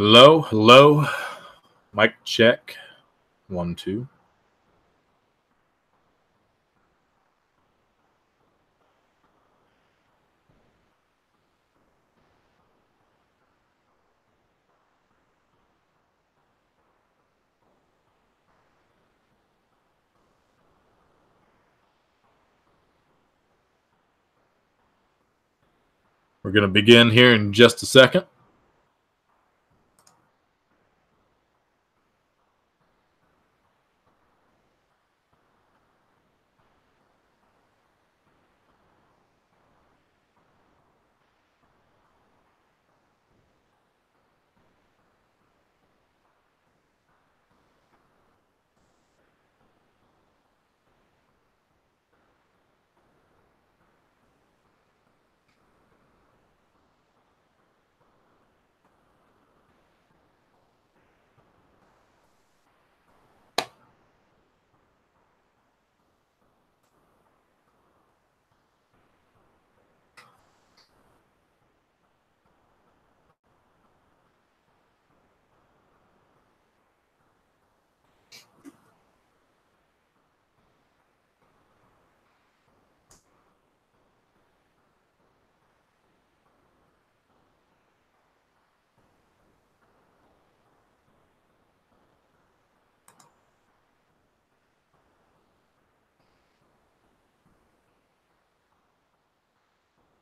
Hello, hello. Mic check. 1, 2. We're going to begin here in just a second.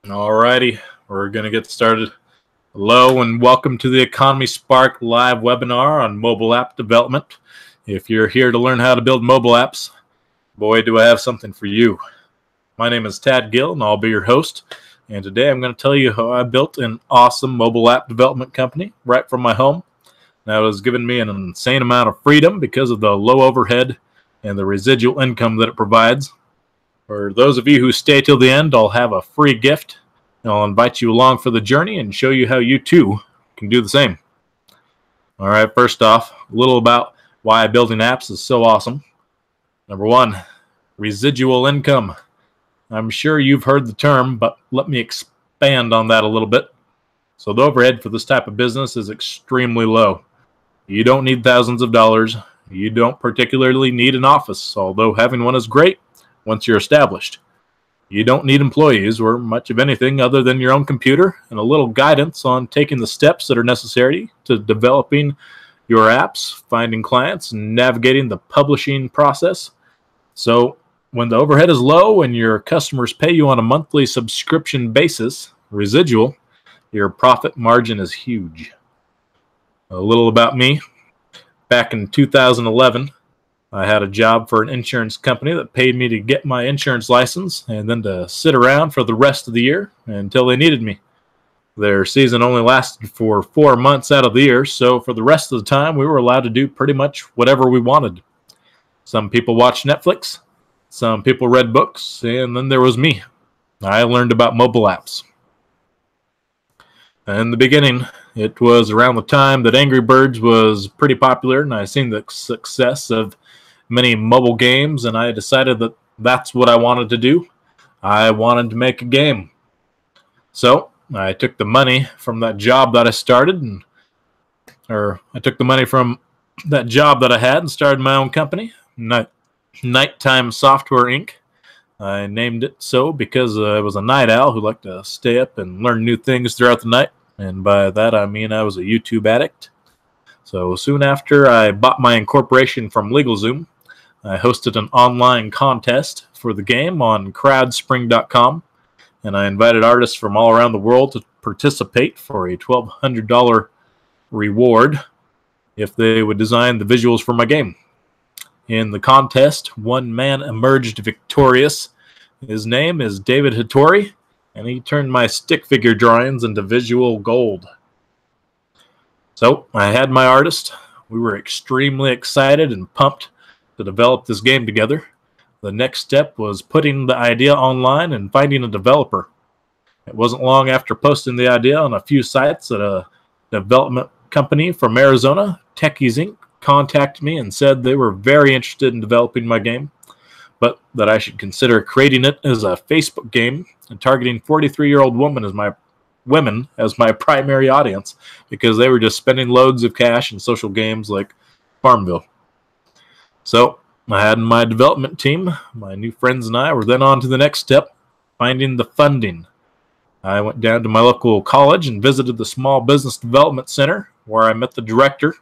Alrighty, we're going to get started. Hello and welcome to the Economy Spark live webinar on mobile app development. If you're here to learn how to build mobile apps, boy, do I have something for you. My name is Tad Gill and I'll be your host. And today I'm going to tell you how I built an awesome mobile app development company right from my home. That has given me an insane amount of freedom because of the low overhead and the residual income that it provides. For those of you who stay till the end, I'll have a free gift. And I'll invite you along for the journey and show you how you too can do the same. All right, first off, a little about why building apps is so awesome. Number one, residual income. I'm sure you've heard the term, but let me expand on that a little bit. So the overhead for this type of business is extremely low. You don't need thousands of dollars. You don't particularly need an office, although having one is great once you're established. You don't need employees or much of anything other than your own computer and a little guidance on taking the steps that are necessary to developing your apps, finding clients, and navigating the publishing process. So when the overhead is low and your customers pay you on a monthly subscription basis, residual, your profit margin is huge. A little about me. Back in 2011, I had a job for an insurance company that paid me to get my insurance license and then to sit around for the rest of the year until they needed me. Their season only lasted for 4 months out of the year, so for the rest of the time, we were allowed to do pretty much whatever we wanted. Some people watched Netflix, some people read books, and then there was me. I learned about mobile apps. In the beginning, it was around the time that Angry Birds was pretty popular, and I seen the success of many mobile games, and I decided that that's what I wanted to do. I wanted to make a game. So I took the money from that job that I started, I took the money from that job that I had and started my own company, Nighttime Software Inc. I named it so because I was a night owl who liked to stay up and learn new things throughout the night, and by that I mean I was a YouTube addict. So soon after I bought my incorporation from LegalZoom, I hosted an online contest for the game on crowdspring.com, and I invited artists from all around the world to participate for a $1,200 reward if they would design the visuals for my game. In the contest, one man emerged victorious. His name is David Hattori, and he turned my stick figure drawings into visual gold. So I had my artist. We were extremely excited and pumped to develop this game together. The next step was putting the idea online and finding a developer. It wasn't long after posting the idea on a few sites that a development company from Arizona, Techies Inc., contacted me and said they were very interested in developing my game, but that I should consider creating it as a Facebook game and targeting 43-year-old women as my women as my primary audience because they were just spending loads of cash in social games like Farmville. So I had my development team, my new friends and I were then on to the next step, finding the funding. I went down to my local college and visited the Small Business Development Center, where I met the director,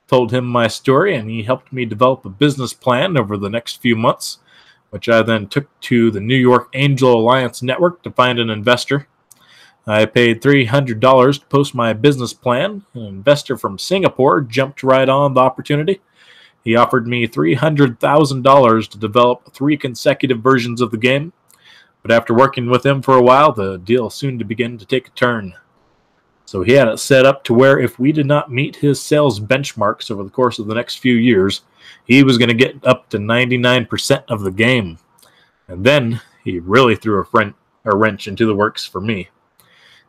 told him my story, and he helped me develop a business plan over the next few months, which I then took to the New York Angel Alliance Network to find an investor. I paid $300 to post my business plan. An investor from Singapore jumped right on the opportunity. He offered me $300,000 to develop 3 consecutive versions of the game. But after working with him for a while, the deal soon began to take a turn. So he had it set up to where if we did not meet his sales benchmarks over the course of the next few years, he was going to get up to 99% of the game. And then he really threw a wrench into the works for me.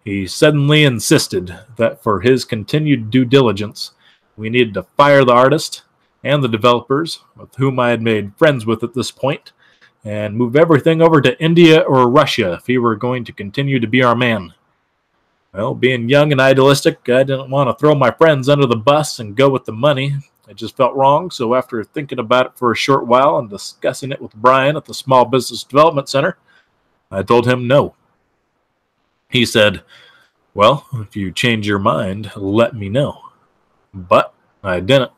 He suddenly insisted that for his continued due diligence, we needed to fire the artist and the developers, with whom I had made friends with at this point, and move everything over to India or Russia if he were going to continue to be our man. Well, being young and idealistic, I didn't want to throw my friends under the bus and go with the money. It just felt wrong, so after thinking about it for a short while and discussing it with Brian at the Small Business Development Center, I told him no. He said, "Well, if you change your mind, let me know." But I didn't,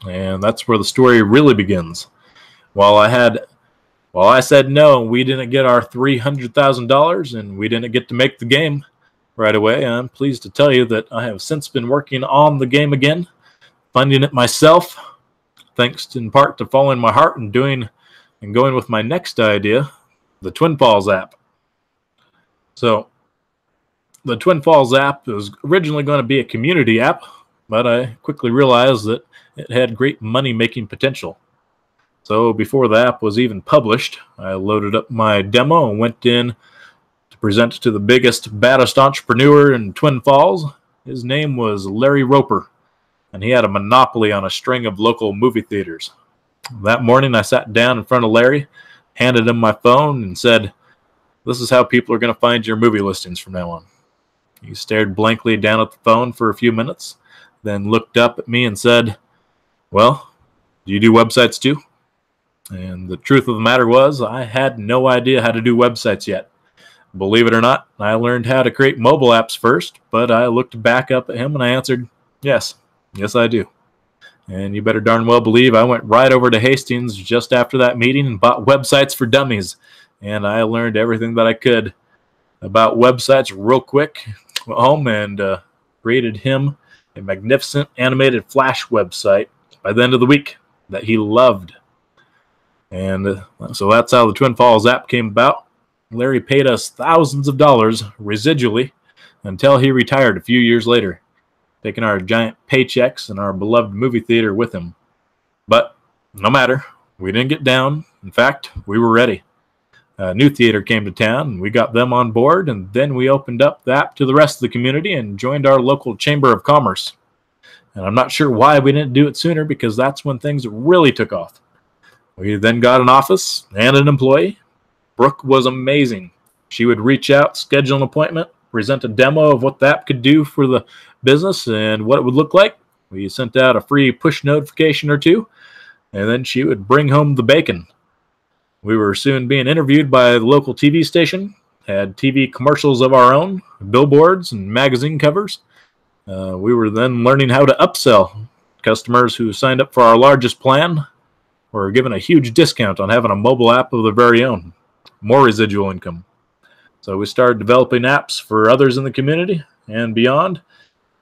and that's where the story really begins. While I said no, we didn't get our $300,000 and we didn't get to make the game right away. I'm pleased to tell you that I have since been working on the game again, funding it myself, thanks in part to following my heart and going with my next idea, the Twin Falls app. So, the Twin Falls app was originally going to be a community app, but I quickly realized that it had great money-making potential. So before the app was even published, I loaded up my demo and went in to present to the biggest, baddest entrepreneur in Twin Falls. His name was Larry Roper, and he had a monopoly on a string of local movie theaters. That morning, I sat down in front of Larry, handed him my phone, and said, "This is how people are going to find your movie listings from now on." He stared blankly down at the phone for a few minutes, then looked up at me and said, "Well, do you do websites too?" And the truth of the matter was, I had no idea how to do websites yet. Believe it or not, I learned how to create mobile apps first, but I looked back up at him and I answered, yes I do. And you better darn well believe I went right over to Hastings just after that meeting and bought Websites for Dummies. And I learned everything that I could about websites real quick. Went home and created him a magnificent animated Flash website by the end of the week that he loved. And so that's how the Twin Falls app came about. Larry paid us thousands of dollars residually until he retired a few years later, taking our giant paychecks and our beloved movie theater with him. But no matter, we didn't get down. In fact, we were ready. A new theater came to town, and we got them on board, and then we opened up the app to the rest of the community and joined our local Chamber of Commerce. And I'm not sure why we didn't do it sooner, because that's when things really took off. We then got an office and an employee. Brooke was amazing. She would reach out, schedule an appointment, present a demo of what the app could do for the business and what it would look like. We sent out a free push notification or two, and then she would bring home the bacon. We were soon being interviewed by the local TV station, had TV commercials of our own, billboards, and magazine covers. We were then learning how to upsell. Customers who signed up for our largest plan were given a huge discount on having a mobile app of their very own. More residual income. So we started developing apps for others in the community and beyond,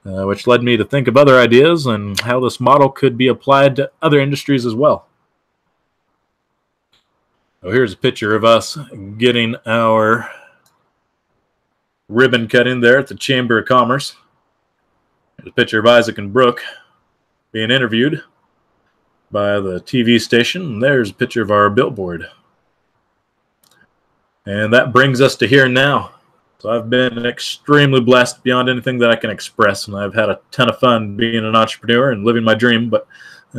which led me to think of other ideas and how this model could be applied to other industries as well. So here's a picture of us getting our ribbon cutting there at the Chamber of Commerce. There's a picture of Isaac and Brooke being interviewed by the TV station, and there's a picture of our billboard. And that brings us to here now. So I've been extremely blessed beyond anything that I can express, and I've had a ton of fun being an entrepreneur and living my dream, but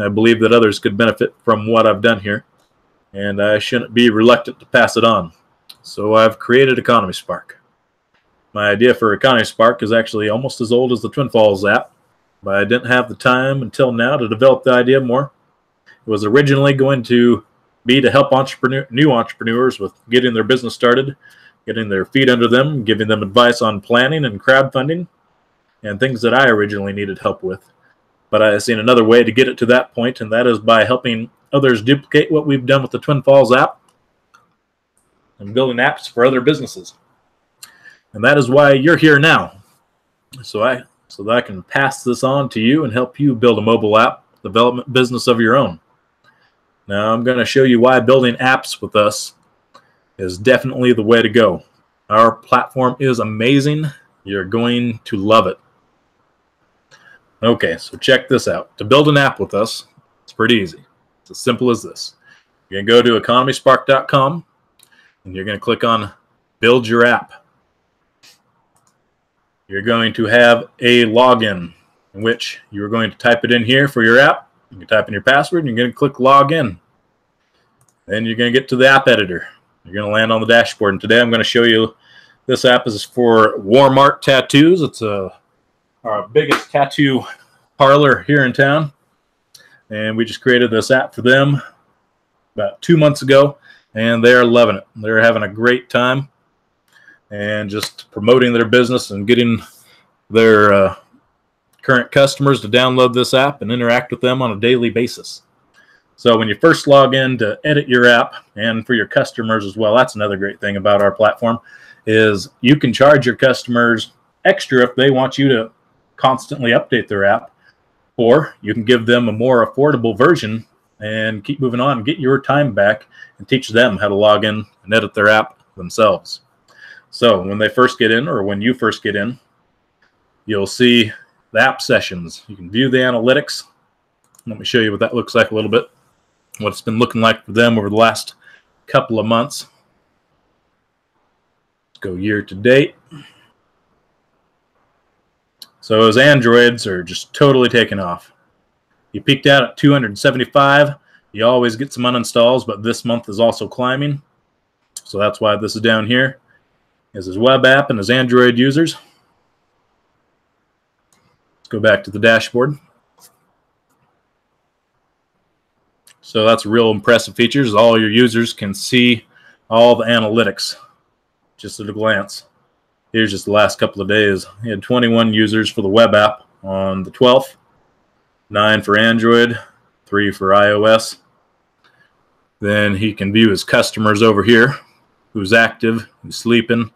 I believe that others could benefit from what I've done here, and I shouldn't be reluctant to pass it on. So I've created Economy Spark. My idea for Economy Spark is actually almost as old as the Twin Falls app, but I didn't have the time until now to develop the idea more. It was originally going to be to help new entrepreneurs with getting their business started, getting their feet under them, giving them advice on planning and crowdfunding, and things that I originally needed help with. But I've seen another way to get it to that point, and that is by helping others duplicate what we've done with the Twin Falls app and building apps for other businesses. And that is why you're here now, so that I can pass this on to you and help you build a mobile app development business of your own. Now I'm going to show you why building apps with us is definitely the way to go. Our platform is amazing. You're going to love it. Okay, so check this out. To build an app with us, it's pretty easy. It's as simple as this. You're going to go to economyspark.com and you're going to click on Build Your App. You're going to have a login in which you're going to type it in here for your app. You can type in your password and you're going to click Login. Then you're going to get to the app editor. You're going to land on the dashboard. And today I'm going to show you this app is for Walmart Tattoos. It's our biggest tattoo parlor here in town. And we just created this app for them about 2 months ago. And they're loving it. They're having a great time and just promoting their business and getting their current customers to download this app and interact with them on a daily basis. So when you first log in to edit your app, and for your customers as well, that's another great thing about our platform, is you can charge your customers extra if they want you to constantly update their app, or you can give them a more affordable version and keep moving on and get your time back and teach them how to log in and edit their app themselves. So when they first get in, or when you first get in, you'll see the app sessions. You can view the analytics. Let me show you what that looks like a little bit, what it's been looking like for them over the last couple of months. Let's go year to date. So as Androids are just totally taking off. You peaked out at 275. You always get some uninstalls, but this month is also climbing. So that's why this is down here. Is his web app and his Android users. Let's go back to the dashboard. So that's real impressive features. All your users can see all the analytics just at a glance. Here's just the last couple of days. He had 21 users for the web app on the 12th, 9 for Android, 3 for iOS. Then he can view his customers over here, who's active, who's sleeping,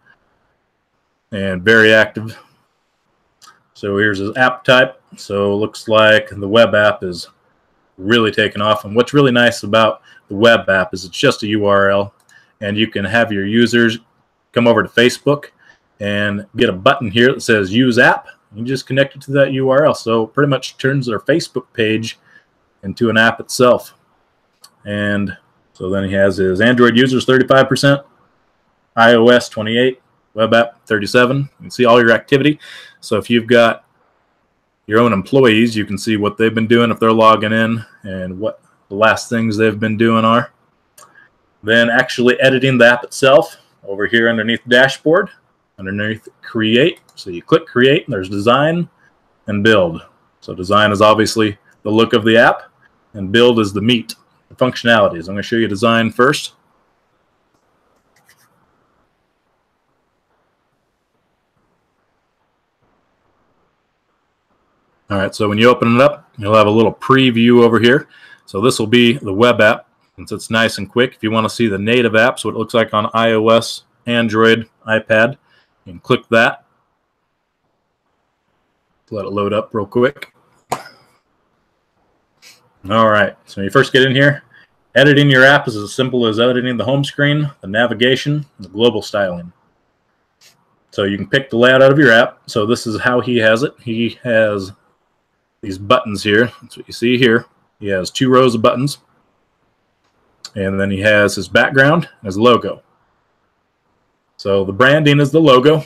and very active. So here's his app type. So it looks like the web app is really taking off. And what's really nice about the web app is it's just a URL, and you can have your users come over to Facebook and get a button here that says Use App. You just connect it to that URL. So it pretty much turns their Facebook page into an app itself. And so then he has his Android users 35%, iOS 28%, web app 37%. You can see all your activity. So if you've got your own employees, you can see what they've been doing if they're logging in and what the last things they've been doing are. Then actually editing the app itself over here underneath the dashboard, underneath Create. So you click Create, and there's Design and Build. So design is obviously the look of the app, and build is the meat, the functionalities. I'm going to show you design first. All right, so when you open it up, you'll have a little preview over here. So this will be the web app, since it's nice and quick. If you want to see the native apps, what it looks like on iOS, Android, iPad, you can click that. Let it load up real quick. All right, so when you first get in here, editing your app is as simple as editing the home screen, the navigation, and the global styling. So you can pick the layout out of your app. So this is how he has it. He has these buttons here. That's what you see here. He has 2 rows of buttons. And then he has his background and his logo. So the branding is the logo.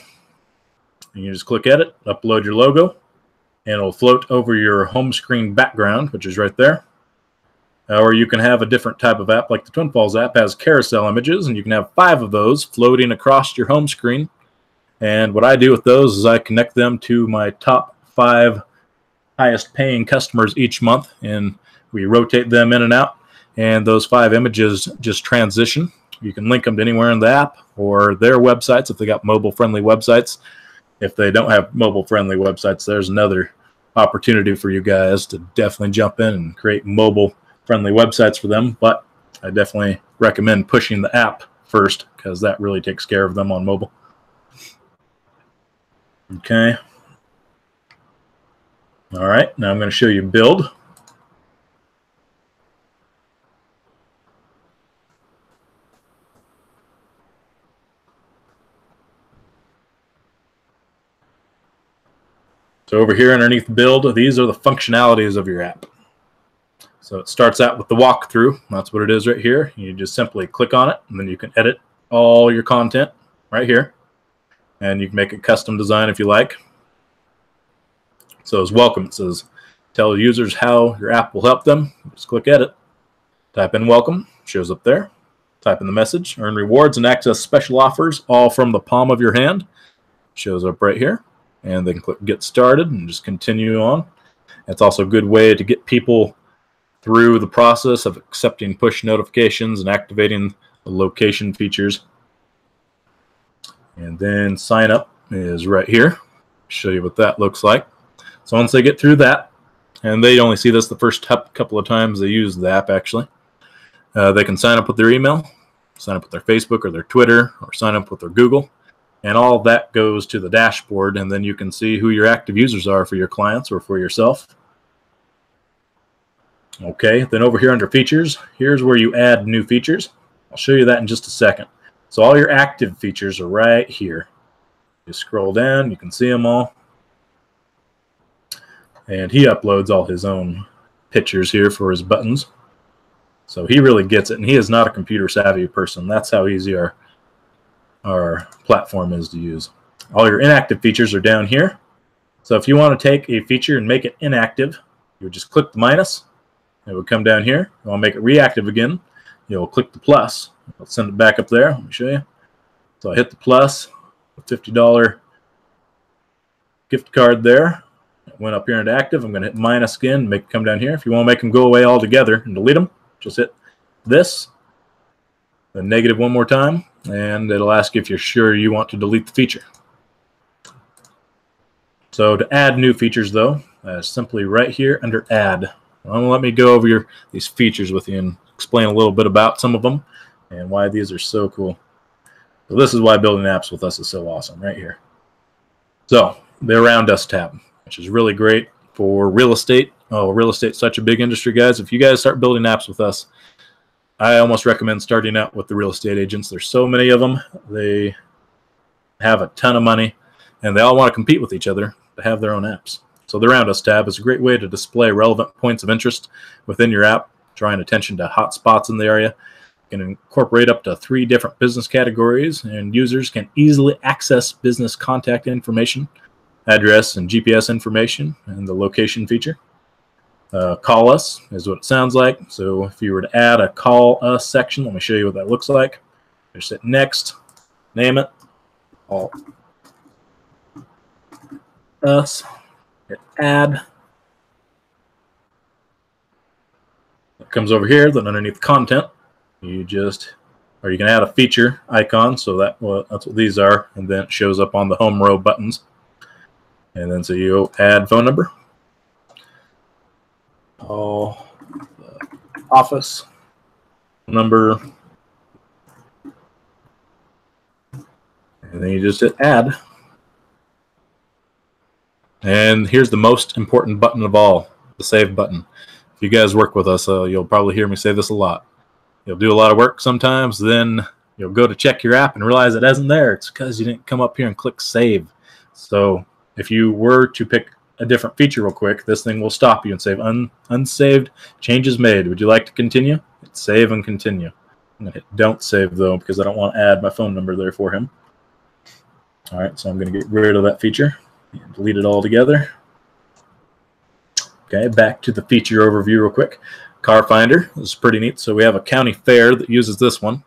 And you just click Edit, upload your logo, and it'll float over your home screen background, which is right there. Or you can have a different type of app, like the Twin Falls app has carousel images, and you can have 5 of those floating across your home screen. And what I do with those is I connect them to my top 5 highest paying customers each month, and we rotate them in and out, and those 5 images just transition. You can link them to anywhere in the app or their websites if they got mobile friendly websites. If they don't have mobile friendly websites, there's another opportunity for you guys to definitely jump in and create mobile friendly websites for them. But I definitely recommend pushing the app first, because that really takes care of them on mobile. Okay. All right, now I'm going to show you build. So over here underneath build, these are the functionalities of your app. So it starts out with the walkthrough. That's what it is right here. You just simply click on it, and then you can edit all your content right here. And you can make a custom design if you like. So it's welcome. It says, tell users how your app will help them. Just click edit. Type in welcome. Shows up there. Type in the message. Earn rewards and access special offers, all from the palm of your hand. Shows up right here. And they can click get started and just continue on. It's also a good way to get people through the process of accepting push notifications and activating the location features. And then sign up is right here. Show you what that looks like. So once they get through that, and they only see this the first couple of times they use the app actually, they can sign up with their email, sign up with their Facebook or their Twitter, or sign up with their Google. And all of that goes to the dashboard, and then you can see who your active users are for your clients or for yourself. Okay, then over here under features, here's where you add new features. I'll show you that in just a second. So all your active features are right here. You scroll down, you can see them all. And he uploads all his own pictures here for his buttons. So he really gets it, and he is not a computer savvy person. That's how easy our platform is to use. All your inactive features are down here. So if you want to take a feature and make it inactive, you would just click the minus. It would come down here. You want to make it reactive again, you'll click the plus. I'll send it back up there. Let me show you. So I hit the plus, a $50 gift card there. It went up here into active. I'm going to hit minus again, make it come down here. If you want to make them go away altogether and delete them, just hit this, then negative one more time, and it'll ask you if you're sure you want to delete the feature. So to add new features, though, simply right here under add. Well, let me go over these features with you and explain a little bit about some of them and why these are so cool. So this is why building apps with us is so awesome right here. So the Around Us tab, which is really great for real estate. Oh, real estate's such a big industry, guys. If you guys start building apps with us, I almost recommend starting out with the real estate agents. There's so many of them. They have a ton of money, and they all want to compete with each other to have their own apps. So the Around Us tab is a great way to display relevant points of interest within your app, drawing attention to hot spots in the area. You can incorporate up to 3 different business categories, and users can easily access business contact information, address and GPS information, and the location feature. Call us is what it sounds like. So if you were to add a call us section, let me show you what that looks like. Just hit next, name it, call us, hit add. It comes over here, then underneath content, you can add a feature icon, so that's what these are, and then it shows up on the home row buttons. And then so you add phone number, call the office number, and then you just hit add. And here's the most important button of all, the save button. If you guys work with us, you'll probably hear me say this a lot. You'll do a lot of work sometimes, then you'll go to check your app and realize it isn't there. It's because you didn't come up here and click save. So if you were to pick a different feature real quick, this thing will stop you and save unsaved changes made. Would you like to continue? Hit save and continue. I'm going to hit don't save, though, because I don't want to add my phone number there for him. All right, so I'm going to get rid of that feature and delete it all together. Okay, back to the feature overview real quick. Car Finder is pretty neat. So we have a county fair that uses this one.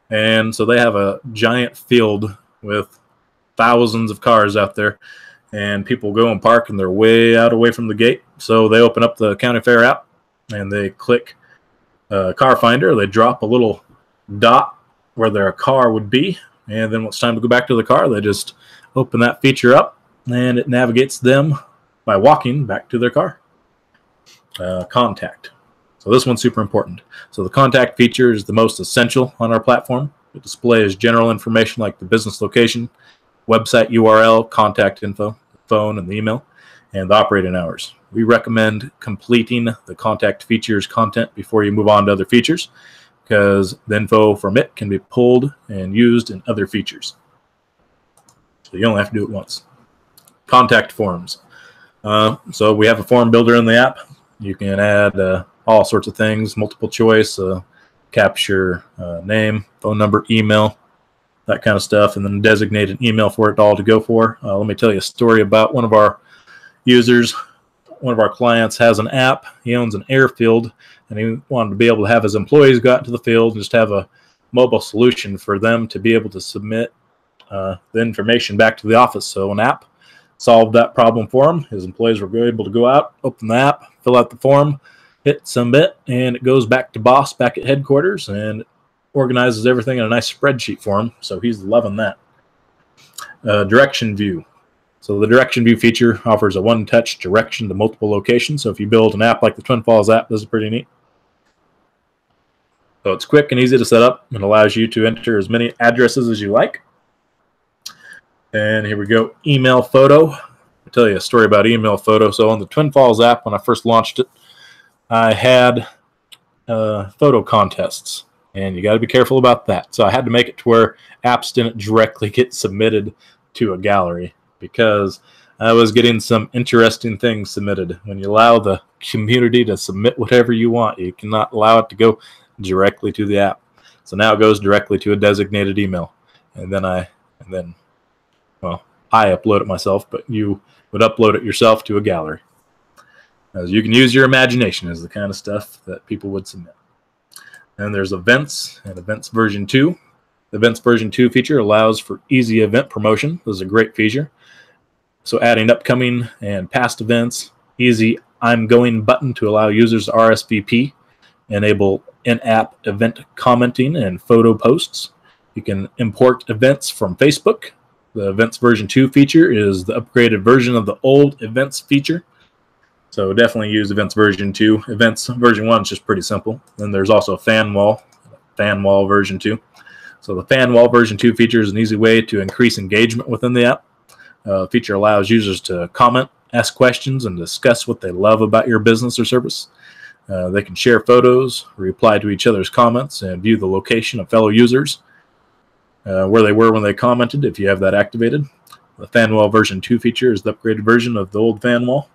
And so they have a giant field with thousands of cars out there, and people go and park, and they're way out away from the gate. So they open up the county fair app, and they click car finder. They drop a little dot where their car would be, and then when it's time to go back to the car, they just open that feature up, and it navigates them by walking back to their car. Contact. So this one's super important. So the contact feature is the most essential on our platform. It displays general information like the business location, website URL, contact info, phone, and the email, and the operating hours. We recommend completing the contact features content before you move on to other features, because the info from it can be pulled and used in other features. So you only have to do it once. Contact forms. So we have a form builder in the app. You can add all sorts of things, multiple choice, capture name, phone number, email, that kind of stuff, and then designate an email for it all to go for. Let me tell you a story about one of our users. One of our clients has an app. He owns an airfield, and he wanted to be able to have his employees go out to the field and just have a mobile solution for them to be able to submit the information back to the office. So an app solved that problem for him. His employees were able to go out, open the app, fill out the form, hit submit, and it goes back to boss back at headquarters and organizes everything in a nice spreadsheet for him. So he's loving that. Direction view. So the direction view feature offers a one-touch direction to multiple locations. So if you build an app like the Twin Falls app, this is pretty neat. So it's quick and easy to set up and allows you to enter as many addresses as you like. And here we go, email photo. I'll tell you a story about email photo. So on the Twin Falls app, when I first launched it, I had photo contests, and you got to be careful about that. So I had to make it to where apps didn't directly get submitted to a gallery, because I was getting some interesting things submitted. When you allow the community to submit whatever you want, you cannot allow it to go directly to the app. So now it goes directly to a designated email, and then I upload it myself, but you would upload it yourself to a gallery. As you can use your imagination is the kind of stuff that people would submit. And there's events and events version 2. The events version 2 feature allows for easy event promotion. This is a great feature. So adding upcoming and past events, easy I'm going button to allow users to RSVP, enable in-app event commenting and photo posts. You can import events from Facebook. The events version 2 feature is the upgraded version of the old events feature. So definitely use events version 2. Events version 1 is just pretty simple. Then there's also fan wall version 2. So the fan wall version 2 feature is an easy way to increase engagement within the app. The feature allows users to comment, ask questions, and discuss what they love about your business or service. They can share photos, reply to each other's comments, and view the location of fellow users, where they were when they commented, if you have that activated. The fan wall version 2 feature is the upgraded version of the old fan wall.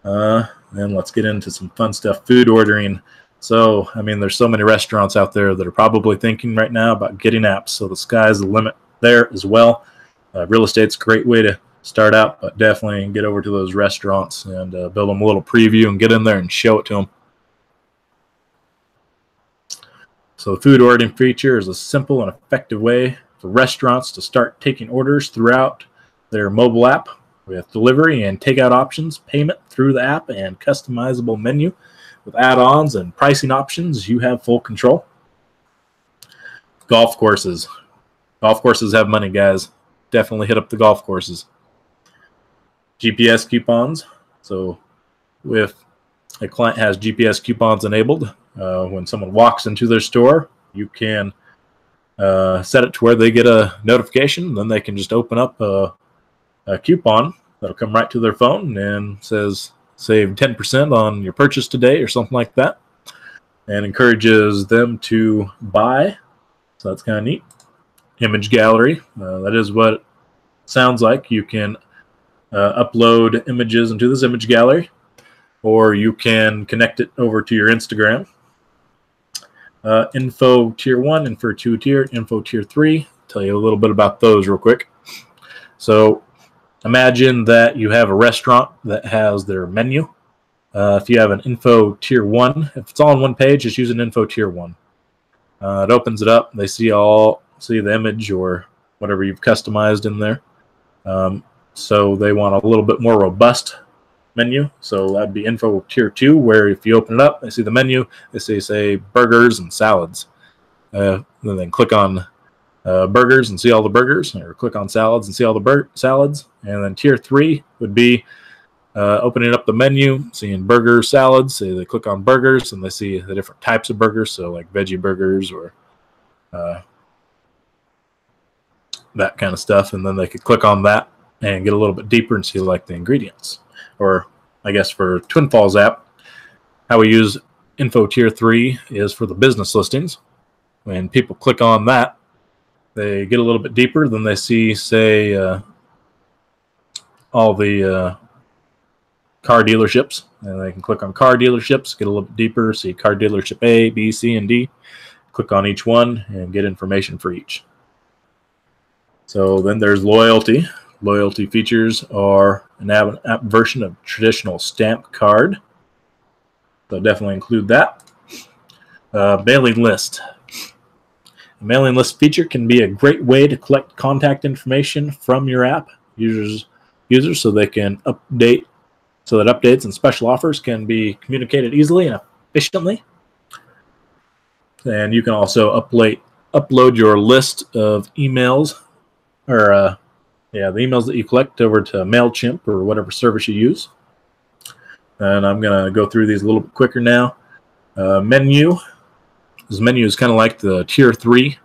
Then let's get into some fun stuff. Food ordering. So, I mean, there's so many restaurants out there that are probably thinking right now about getting apps. So the sky's the limit there as well. Real estate's a great way to start out, but definitely get over to those restaurants and build them a little preview and get in there and show it to them. So the food ordering feature is a simple and effective way for restaurants to start taking orders throughout their mobile app, with delivery and takeout options, payment through the app, and customizable menu. With add-ons and pricing options, you have full control. Golf courses. Golf courses have money, guys. Definitely hit up the golf courses. GPS coupons. So if a client has GPS coupons enabled, when someone walks into their store, you can set it to where they get a notification. Then they can just open up a coupon that'll come right to their phone and says save 10% on your purchase today or something like that, and encourages them to buy. So that's kind of neat. Image gallery. That is what it sounds like. You can upload images into this image gallery, or you can connect it over to your Instagram. Info tier 1, info 2 tier, info tier 3. Tell you a little bit about those real quick. So imagine that you have a restaurant that has their menu. If you have an info tier 1, if it's all on one page, just use an info tier 1. It opens it up. They see the image or whatever you've customized in there. So they want a little bit more robust menu. So that'd be info tier 2, where if you open it up, they see the menu, they say burgers and salads. Then they can click on burgers and see all the burgers, or click on salads and see all the salads. And then tier 3 would be opening up the menu, seeing burgers, salads. So they click on burgers and they see the different types of burgers, so like veggie burgers or that kind of stuff. And then they could click on that and get a little bit deeper and see like the ingredients. Or I guess for Twin Falls app, how we use info tier 3 is for the business listings. When people click on that, they get a little bit deeper. Then they see, say, all the car dealerships, and they can click on car dealerships, get a little bit deeper, see car dealership A, B, C, and D. Click on each one and get information for each. So then there's loyalty. Loyalty features are an app version of traditional stamp card. So definitely include that. Mailing list. A mailing list feature can be a great way to collect contact information from your app users so they can update, so that updates and special offers can be communicated easily and efficiently. And you can also upload your list of emails, or the emails that you collect over to MailChimp or whatever service you use. And I'm going to go through these a little bit quicker now. Menu. This menu is kind of like the tier 3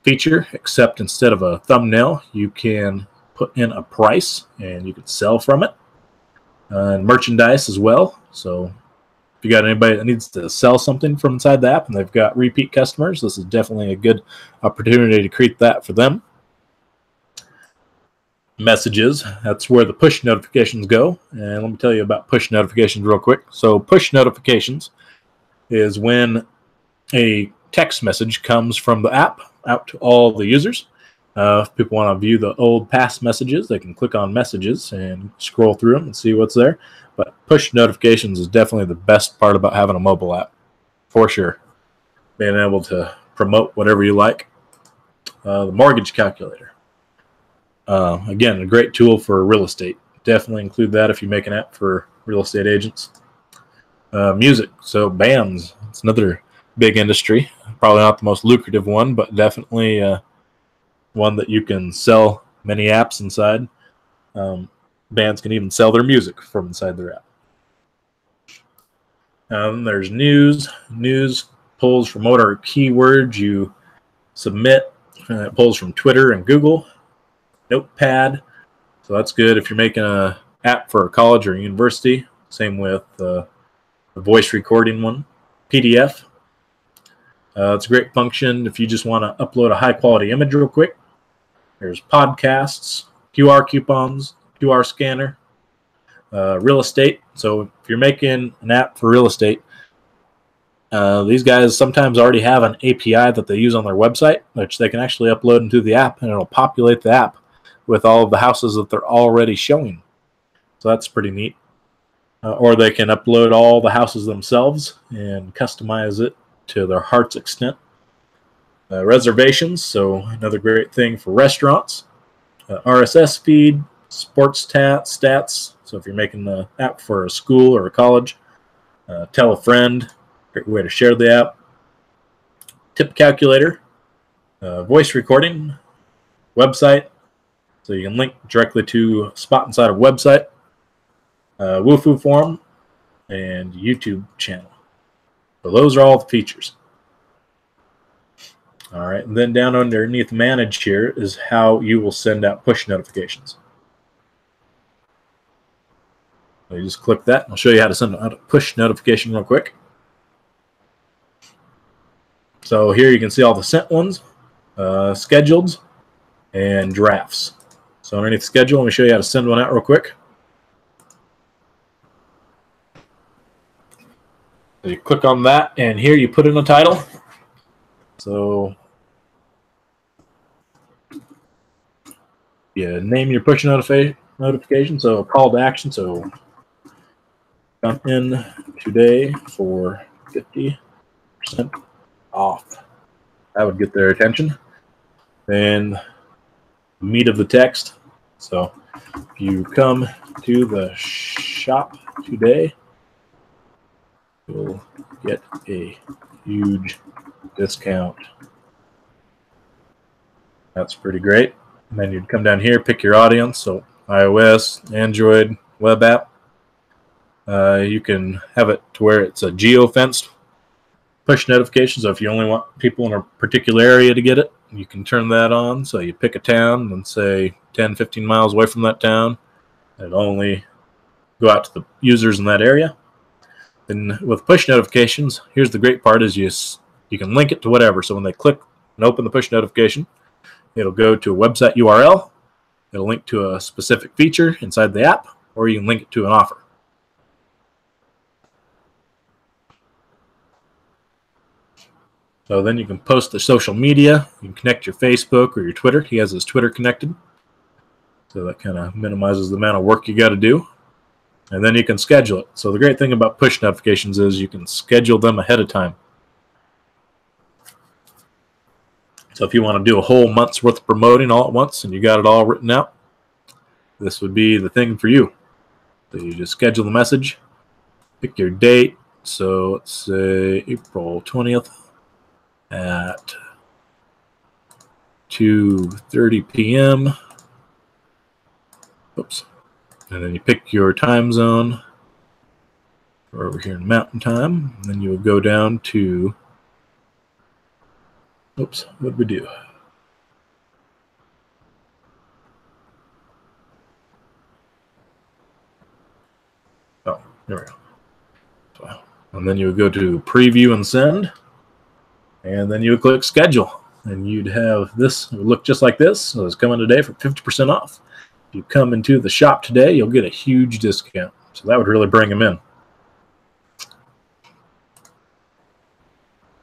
feature, except instead of a thumbnail, you can put in a price and you can sell from it. And merchandise as well. So if you got anybody that needs to sell something from inside the app and they've got repeat customers, this is definitely a good opportunity to create that for them. Messages, that's where the push notifications go. And let me tell you about push notifications real quick. So push notifications is when a text message comes from the app out to all the users. If people want to view the old past messages, they can click on messages and scroll through them and see what's there. But push notifications is definitely the best part about having a mobile app, for sure. Being able to promote whatever you like. The mortgage calculator. Again, a great tool for real estate. Definitely include that if you make an app for real estate agents. Music, so bands. It's another big industry. Probably not the most lucrative one, but definitely one that you can sell many apps inside. Bands can even sell their music from inside their app. There's news. News pulls from whatever keywords you submit. It pulls from Twitter and Google. Notepad. So that's good if you're making an app for a college or a university. Same with the voice recording one. PDF. It's a great function if you just want to upload a high-quality image real quick. There's podcasts, QR coupons, QR scanner, real estate. So if you're making an app for real estate, these guys sometimes already have an API that they use on their website, which they can actually upload into the app, and it'll populate the app with all of the houses that they're already showing. So that's pretty neat. Or they can upload all the houses themselves and customize it to their heart's extent. Reservations, so another great thing for restaurants. RSS feed, sports stats. So if you're making the app for a school or a college, tell a friend. Great way to share the app. Tip calculator, voice recording, website. So you can link directly to a spot inside a website. Woofu forum, and YouTube channel. So those are all the features. All right, and then down underneath manage here is how you will send out push notifications. So you just click that, and I'll show you how to send out a push notification real quick. So here you can see all the sent ones, scheduled, and drafts. So underneath schedule, let me show you how to send one out real quick. So you click on that, and here you put in a title. So you name your push notification. So call to action. So come in today for 50% off. That would get their attention. Then meat of the text. So if you come to the shop today, you'll get a huge discount. That's pretty great. And then you'd come down here, pick your audience. So iOS, Android, web app. You can have it to where it's a geo-fenced push notification. So if you only want people in a particular area to get it, you can turn that on. So you pick a town and say 10, 15 miles away from that town. It'll only go out to the users in that area. And with push notifications, here's the great part is you can link it to whatever. So when they click and open the push notification, it'll go to a website URL. It'll link to a specific feature inside the app, or you can link it to an offer. So then you can post to social media. You can connect your Facebook or your Twitter. He has his Twitter connected. So that kind of minimizes the amount of work you got to do. And then you can schedule it. So the great thing about push notifications is you can schedule them ahead of time. So if you want to do a whole month's worth of promoting all at once and you got it all written out, this would be the thing for you. So you just schedule the message, pick your date. So let's say April 20th at 2:30 p.m. Oops. And then you pick your time zone. We're over here in Mountain Time. And then you would go down to, oops, what did we do? Oh, there we go. So, and then you would go to Preview and Send. And then you would click Schedule. And you'd have this, it would look just like this. So it's coming today for 50% off. If you come into the shop today, you'll get a huge discount. So that would really bring them in.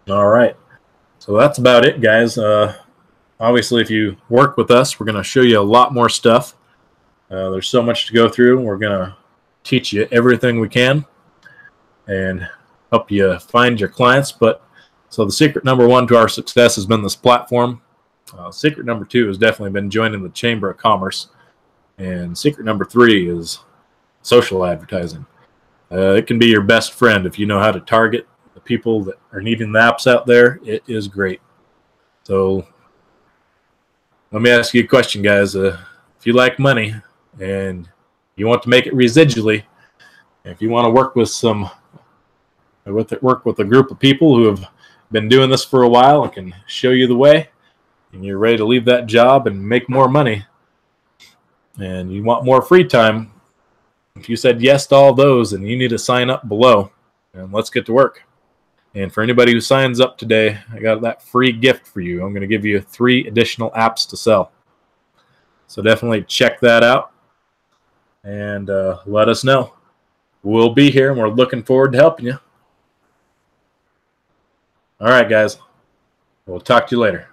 All right. So that's about it, guys. Obviously, if you work with us, we're going to show you a lot more stuff. There's so much to go through. We're going to teach you everything we can and help you find your clients. So the secret number one to our success has been this platform. Secret number two has definitely been joining the Chamber of Commerce. And secret number three is social advertising. It can be your best friend if you know how to target the people that are needing the apps out there. It is great. So let me ask you a question, guys. If you like money and you want to make it residually, if you want to work with a group of people who have been doing this for a while and can show you the way, and you're ready to leave that job and make more money, and you want more free time, if you said yes to all those, then you need to sign up below, and let's get to work. And for anybody who signs up today, I got that free gift for you. I'm going to give you 3 additional apps to sell. So definitely check that out and let us know. We'll be here, and we're looking forward to helping you. All right, guys. We'll talk to you later.